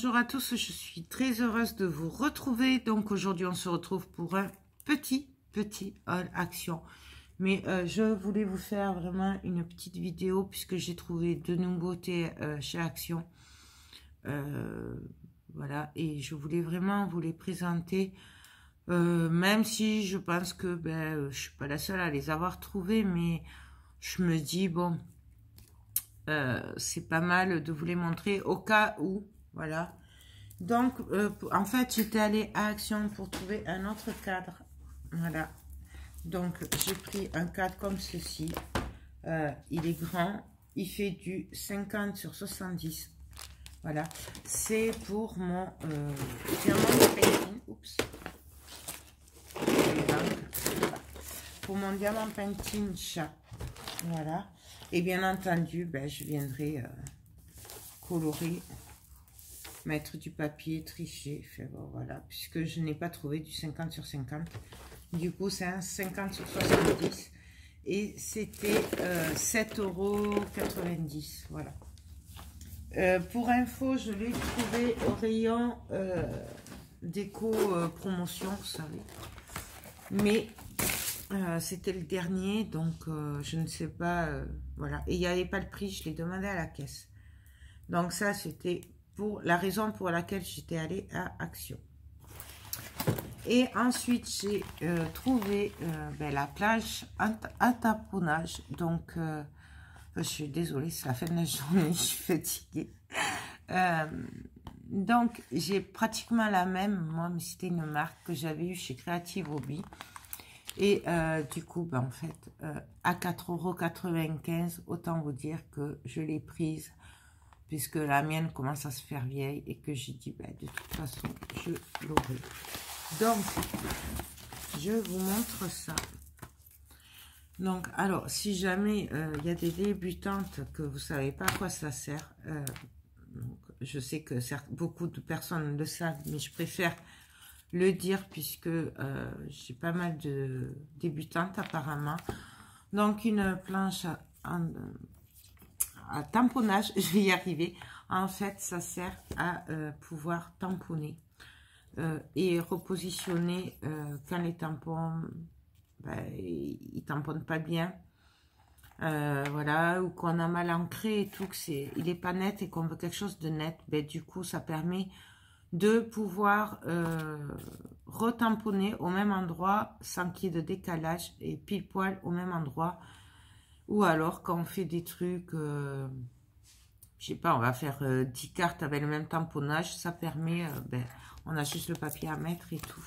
Bonjour à tous, je suis très heureuse de vous retrouver. Donc aujourd'hui on se retrouve pour un petit haul action. Mais je voulais vous faire vraiment une petite vidéo puisque j'ai trouvé de nouveautés chez Action. Voilà, et je voulais vraiment vous les présenter. Même si je pense que je suis pas la seule à les avoir trouvées, mais je me dis bon, c'est pas mal de vous les montrer au cas où. Voilà. Donc, en fait, j'étais allée à Action pour trouver un autre cadre. Voilà. Donc, j'ai pris un cadre comme ceci. Il est grand. Il fait du 50 sur 70. Voilà. C'est pour mon diamant painting. Oups. Pour mon diamant painting chat. Voilà. Et bien entendu, je viendrai colorer, mettre du papier, tricher. Bon, voilà, puisque je n'ai pas trouvé du 50 sur 50. Du coup, c'est un 50 sur 70. Et c'était 7,90 €. Voilà. Pour info, je l'ai trouvé au rayon déco promotion, vous savez. Mais c'était le dernier, donc je ne sais pas. Voilà. Et il n'y avait pas le prix, je l'ai demandé à la caisse. Donc ça, c'était pour la raison pour laquelle j'étais allée à Action. Et ensuite, j'ai trouvé la plage à tamponnage. Donc, je suis désolée, c'est la fin de la journée, je suis fatiguée. Donc, j'ai pratiquement la même, moi, mais c'était une marque que j'avais eue chez Creative Hobby. Et du coup, en fait, à 4,95 €, autant vous dire que je l'ai prise, puisque la mienne commence à se faire vieille et que j'ai dit, de toute façon, je l'aurai. Donc, je vous montre ça. Donc, alors, si jamais il y a des débutantes que vous ne savez pas à quoi ça sert, donc, je sais que beaucoup de personnes le savent, mais je préfère le dire puisque j'ai pas mal de débutantes apparemment. Donc une planche à tamponnage, je vais y arriver. En fait, ça sert à pouvoir tamponner et repositionner quand les tampons ils tamponnent pas bien. Voilà, ou qu'on a mal ancré et tout, il n'est pas net et qu'on veut quelque chose de net. Du coup, ça permet de pouvoir retamponner au même endroit sans qu'il y ait de décalage et pile poil au même endroit. Ou alors quand on fait des trucs, je sais pas, on va faire 10 cartes avec le même tamponnage, ça permet, on a juste le papier à mettre et tout.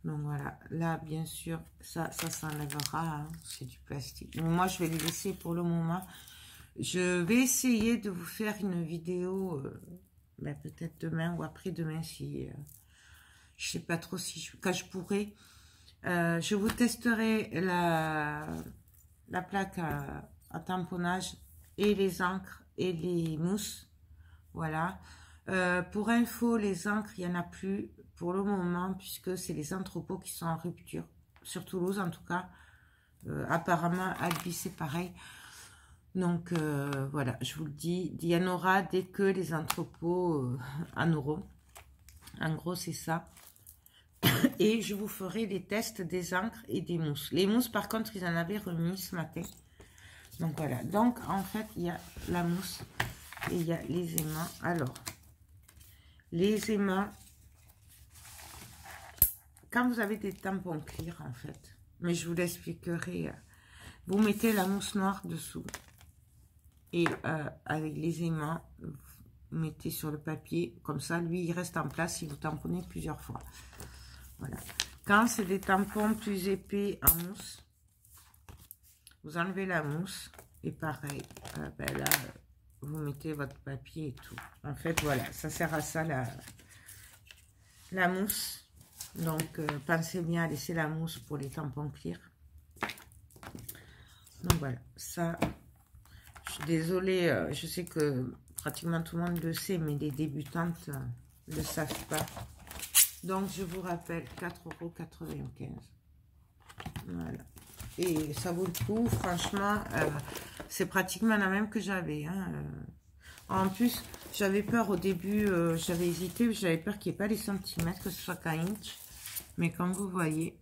Donc voilà, là bien sûr, ça s'enlèvera, hein, c'est du plastique. Mais moi je vais les laisser pour le moment. Je vais essayer de vous faire une vidéo peut-être demain ou après-demain si je sais pas trop si quand je pourrai. Je vous testerai la plaque à tamponnage et les encres et les mousses. Voilà. Pour info, les encres, il n'y en a plus pour le moment puisque c'est les entrepôts qui sont en rupture. Sur Toulouse en tout cas. Apparemment, Albi c'est pareil. Donc, voilà, je vous le dis, il y en aura dès que les entrepôts en auront. En gros, c'est ça. Et je vous ferai les tests des encres et des mousses. Les mousses, par contre, ils en avaient remis ce matin. Donc, voilà. Donc, en fait, il y a la mousse et il y a les aimants. Alors, les aimants, quand vous avez des tampons clear, en fait, mais je vous l'expliquerai, vous mettez la mousse noire dessous. Et avec les aimants, vous mettez sur le papier, comme ça, lui, il reste en place si vous tamponnez plusieurs fois. Voilà. Quand c'est des tampons plus épais en mousse, vous enlevez la mousse, et pareil, là, vous mettez votre papier et tout. En fait, voilà, ça sert à ça, la mousse. Donc, pensez bien à laisser la mousse pour les tampons clear. Donc, voilà, ça... Je suis désolée, je sais que pratiquement tout le monde le sait, mais les débutantes ne le savent pas. Donc, je vous rappelle, 4,95 €. Voilà. Et ça vaut le coup, franchement, c'est pratiquement la même que j'avais. Hein. En plus, J'avais peur au début, j'avais hésité, j'avais peur qu'il n'y ait pas les centimètres, que ce soit qu'un inch. Mais comme vous voyez,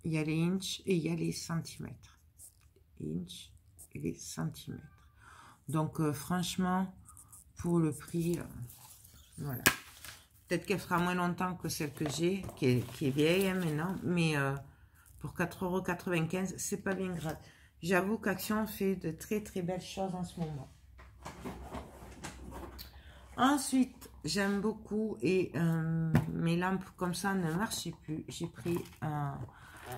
il y a les inches et il y a les centimètres. Inch et les centimètres. Donc, franchement, pour le prix, voilà. Peut-être qu'elle fera moins longtemps que celle que j'ai, qui est vieille hein, maintenant. Mais pour 4,95 €, c'est pas bien grave. J'avoue qu'Action fait de très très belles choses en ce moment. Ensuite, j'aime beaucoup et mes lampes comme ça ne marchaient plus. J'ai pris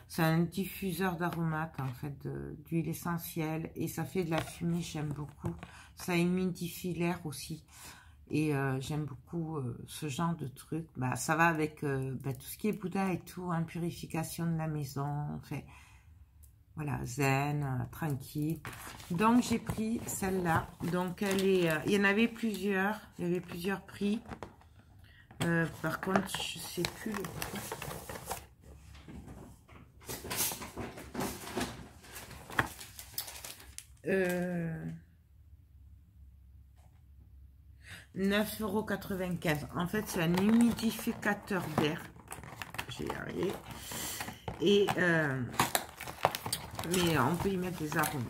c'est un diffuseur d'aromates en fait, d'huile essentielle et ça fait de la fumée, j'aime beaucoup. Ça humidifie l'air aussi et j'aime beaucoup ce genre de truc. Bah, ça va avec tout ce qui est Bouddha et tout, hein, purification de la maison, fait. Voilà, zen, tranquille. Donc, j'ai pris celle-là. Donc, elle est... il y en avait plusieurs. Il y avait plusieurs prix. Par contre, je sais plus le prix. Euh, 9,95 €. En fait, c'est un humidificateur d'air. J'ai arrivé. Et... mais on peut y mettre des arômes.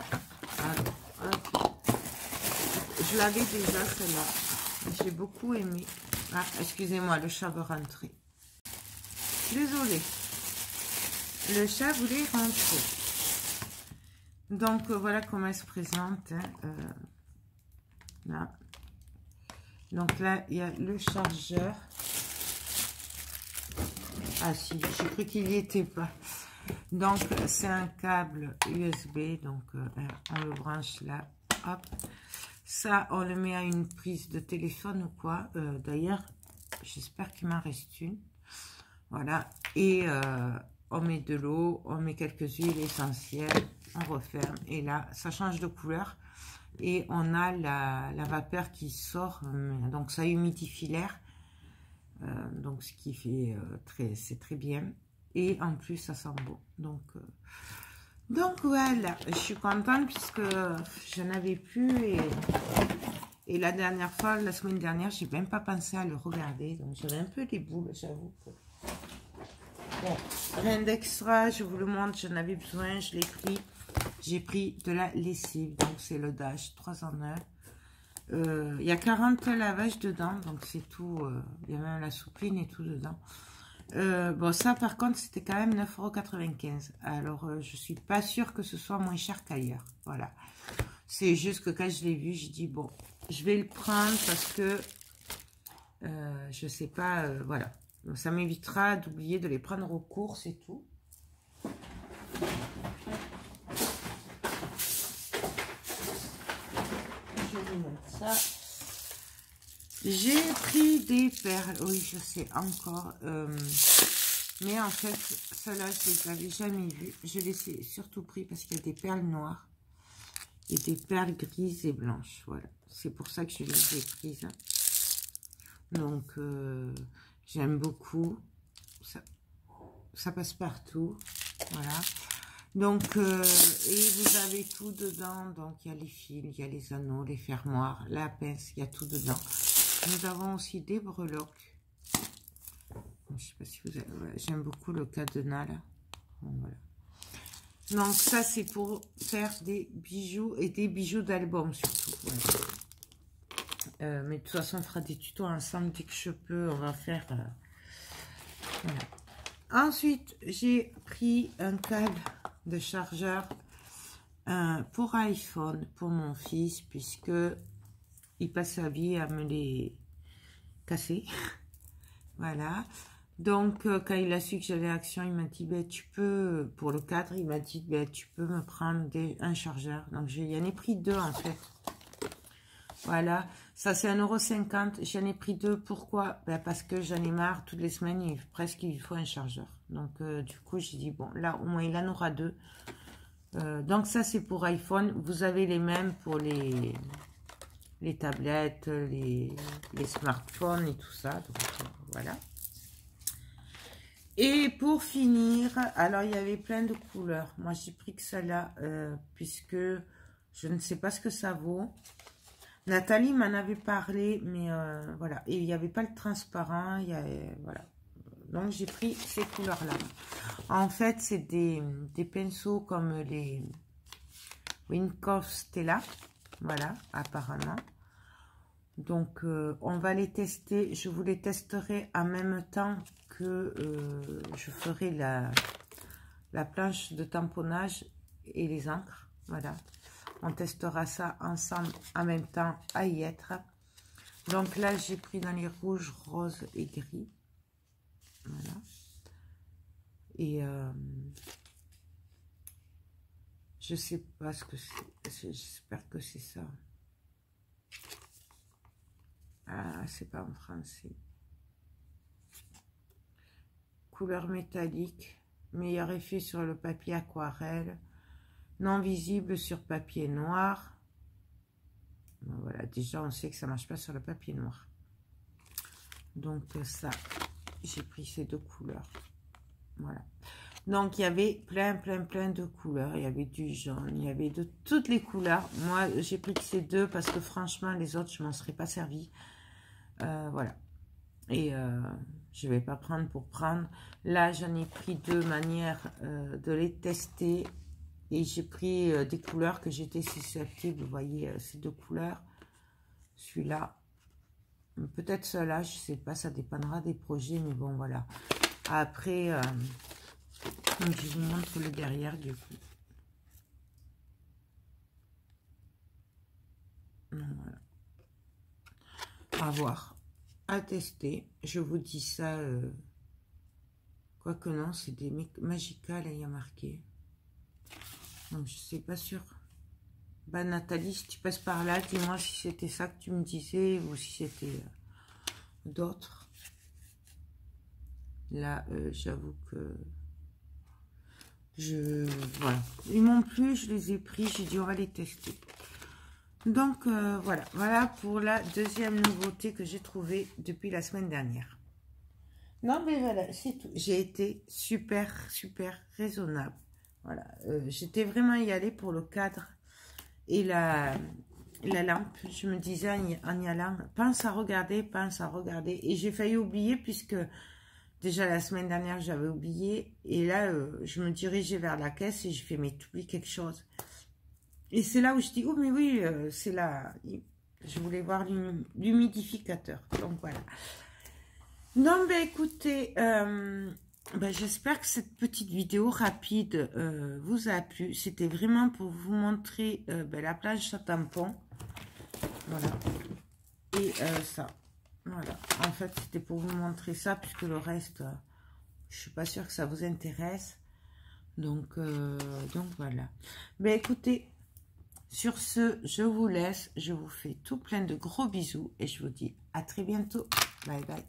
Alors, hop. Je l'avais déjà celle-là. J'ai beaucoup aimé. Ah, excusez-moi, le chat veut rentrer. Désolée. Le chat voulait rentrer. Donc, voilà comment elle se présente. Hein. Là. Donc là, il y a le chargeur. Ah si, j'ai cru qu'il n'y était pas. Donc, c'est un câble USB. Donc, on le branche là. Hop. Ça, on le met à une prise de téléphone ou quoi. D'ailleurs, j'espère qu'il m'en reste une. Voilà. Et on met de l'eau, on met quelques huiles essentielles, on referme. Et là, ça change de couleur. Et on a la vapeur qui sort. Donc, ça humidifie l'air. Donc, ce qui fait c'est très bien. Et en plus, ça sent bon. Donc voilà, je suis contente puisque je n'avais plus. Et la dernière fois, la semaine dernière, j'ai même pas pensé à le regarder. Donc, j'avais un peu des boules, j'avoue. Bon, rien d'extra, je vous le montre, j'en avais besoin, je l'ai pris. J'ai pris de la lessive, donc c'est le Dash 3 en 1. Il y a 40 lavages dedans, donc c'est tout. Il y a même la soupline et tout dedans. Bon, ça par contre, c'était quand même 9,95 €. Alors, je suis pas sûre que ce soit moins cher qu'ailleurs. Voilà. C'est juste que quand je l'ai vu, j'ai dit, bon, je vais le prendre parce que je sais pas, voilà. Ça m'évitera d'oublier de les prendre aux courses et tout. Je vais mettre ça. J'ai pris des perles. Oui, je sais encore. Mais en fait, celles-là, je les avais jamais vues. Je les ai surtout pris parce qu'il y a des perles noires et des perles grises et blanches. Voilà. C'est pour ça que je les ai prises. Donc, j'aime beaucoup. Ça passe partout. Voilà. Donc, et vous avez tout dedans. Donc, il y a les fils, il y a les anneaux, les fermoirs, la pince, il y a tout dedans. Nous avons aussi des breloques. Je ne sais pas si vous avez... Ouais, j'aime beaucoup le cadenas, là. Bon, voilà. Donc, ça, c'est pour faire des bijoux et des bijoux d'album, surtout. Voilà. Mais de toute façon, on fera des tutos ensemble dès que je peux. On va faire... voilà. Ensuite, j'ai pris un câble de chargeur pour iPhone, pour mon fils, puisque il passe sa vie à me les casser. Voilà. Donc, quand il a su que j'avais Action, il m'a dit, ben, tu peux, pour le cadre, il m'a dit, ben, tu peux me prendre un chargeur. Donc, j'en ai pris deux, en fait. Voilà. Ça, c'est 1,50 €. J'en ai pris deux. Pourquoi? Ben, parce que j'en ai marre. Toutes les semaines, presque, il faut un chargeur. Donc, du coup, j'ai dit, bon, là, au moins, il en aura deux. Donc, ça, c'est pour iPhone. Vous avez les mêmes pour les tablettes, les smartphones et tout ça. Donc, voilà. Et pour finir, alors il y avait plein de couleurs. Moi, j'ai pris que celle-là, puisque je ne sais pas ce que ça vaut. Nathalie m'en avait parlé, mais voilà. Et il n'y avait pas le transparent, voilà. Donc, j'ai pris ces couleurs-là. En fait, c'est des pinceaux comme les Wynkoff Stella. Voilà, apparemment. Donc, on va les tester. Je vous les testerai en même temps que je ferai la planche de tamponnage et les encres. Voilà. On testera ça ensemble en même temps à y être. Donc là, j'ai pris dans les rouges, roses et gris. Voilà. Et je sais pas ce que c'est. J'espère que c'est ça. Ah, c'est pas en français. Couleur métallique. Meilleur effet sur le papier aquarelle. Non visible sur papier noir. Voilà, déjà on sait que ça marche pas sur le papier noir. Donc ça, j'ai pris ces deux couleurs. Voilà. Donc il y avait plein de couleurs. Il y avait du jaune, il y avait de toutes les couleurs. Moi j'ai pris que ces deux parce que franchement les autres je m'en serais pas servi. Voilà. Et je vais pas prendre pour prendre. Là j'en ai pris deux manières de les tester. Et j'ai pris des couleurs que j'étais susceptible. Vous voyez ces deux couleurs. Celui-là. Peut-être cela, je sais pas. Ça dépendra des projets. Mais bon, voilà. Après, donc je vous montre le derrière du coup. Donc, voilà. À voir. À tester. Je vous dis ça. Quoique non, c'est des Magical, il y a marqué. Donc, je sais pas sûr. Bah, Nathalie, si tu passes par là, dis-moi si c'était ça que tu me disais ou si c'était d'autres. Là, j'avoue que voilà. Ils m'ont plu, je les ai pris, j'ai dit on va les tester. Donc, voilà pour la deuxième nouveauté que j'ai trouvée depuis la semaine dernière. Non, mais voilà, c'est tout. J'ai été super raisonnable. Voilà, j'étais vraiment y aller pour le cadre et la lampe. Je me disais en y allant, pense à regarder. Et j'ai failli oublier puisque déjà la semaine dernière, j'avais oublié. Et là, je me dirigeais vers la caisse et je fais, mais t'oublies quelque chose. Et c'est là où je dis, oh mais oui, c'est là. Je voulais voir l'humidificateur. Donc voilà. Non, ben écoutez, j'espère que cette petite vidéo rapide vous a plu. C'était vraiment pour vous montrer la planche à tampon. Voilà. Et ça. Voilà. En fait, c'était pour vous montrer ça, puisque le reste, je suis pas sûre que ça vous intéresse. Donc voilà. Ben écoutez, sur ce, je vous laisse. Je vous fais tout plein de gros bisous. Et je vous dis à très bientôt. Bye bye.